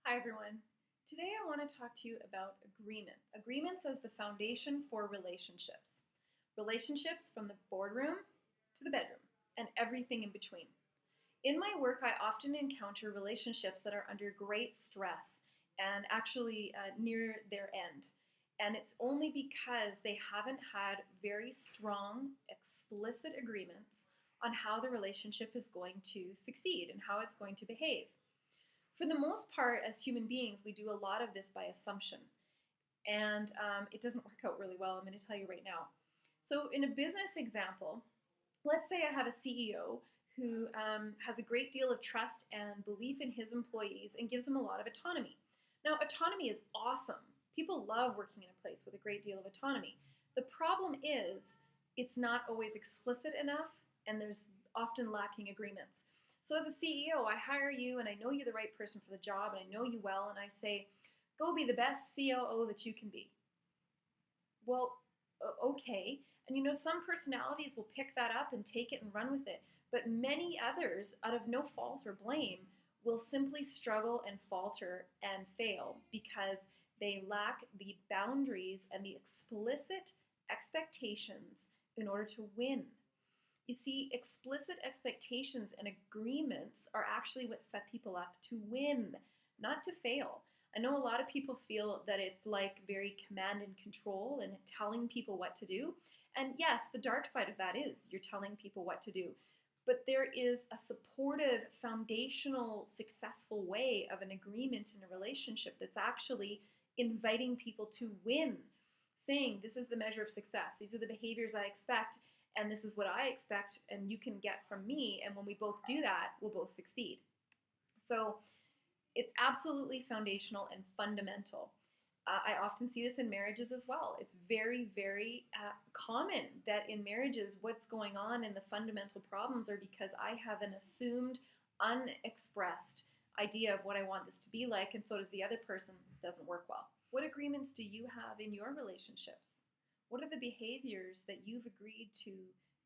Hi everyone. Today I want to talk to you about agreements. Agreements as the foundation for relationships. Relationships from the boardroom to the bedroom and everything in between. In my work, I often encounter relationships that are under great stress and actually near their end. And it's only because they haven't had very strong, explicit agreements on how the relationship is going to succeed and how it's going to behave. For the most part, as human beings, we do a lot of this by assumption. And it doesn't work out really well. I'm going to tell you right now. So, in a business example, let's say I have a CEO who has a great deal of trust and belief in his employees and gives them a lot of autonomy. Now, autonomy is awesome. People love working in a place with a great deal of autonomy. The problem is it's not always explicit enough, and there's often lacking agreements. So as a CEO, I hire you and I know you're the right person for the job and I know you well, and I say, go be the best COO that you can be. Well, okay. And some personalities will pick that up and take it and run with it. But many others, out of no fault or blame, will simply struggle and falter and fail because they lack the boundaries and the explicit expectations in order to win. You see, explicit expectations and agreements are actually what set people up to win, not to fail. I know a lot of people feel that it's like very command and control and telling people what to do. And yes, the dark side of that is you're telling people what to do. But there is a supportive, foundational, successful way of an agreement in a relationship that's actually inviting people to win, saying, this is the measure of success. These are the behaviors I expect, and this is what I expect, and you can get from me. And when we both do that, we'll both succeed. So it's absolutely foundational and fundamental. I often see this in marriages as well. It's very, very common that in marriages, what's going on and the fundamental problems are because I have an assumed, unexpressed idea of what I want this to be like, and so does the other person. It doesn't work well. What agreements do you have in your relationships? What are the behaviors that you've agreed to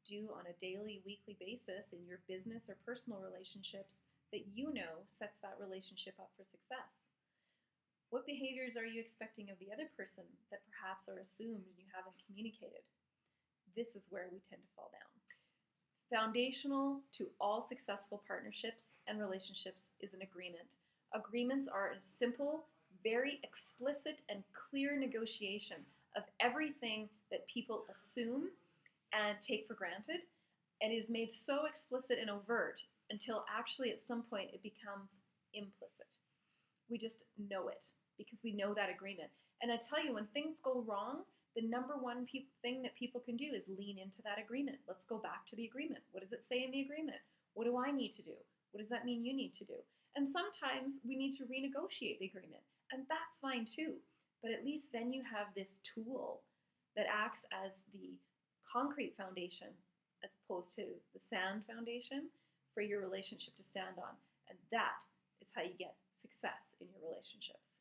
do on a daily, weekly basis in your business or personal relationships that you know sets that relationship up for success? What behaviors are you expecting of the other person that perhaps are assumed and you haven't communicated? This is where we tend to fall down. Foundational to all successful partnerships and relationships is an agreement. Agreements are a simple, very explicit and clear negotiation of everything that people assume and take for granted, and is made so explicit and overt until actually at some point it becomes implicit. We just know it because we know that agreement. And I tell you, when things go wrong, the number one thing that people can do is lean into that agreement. Let's go back to the agreement. What does it say in the agreement? What do I need to do? What does that mean you need to do? And sometimes we need to renegotiate the agreement, and that's fine too. But at least then you have this tool that acts as the concrete foundation as opposed to the sand foundation for your relationship to stand on. And that is how you get success in your relationships.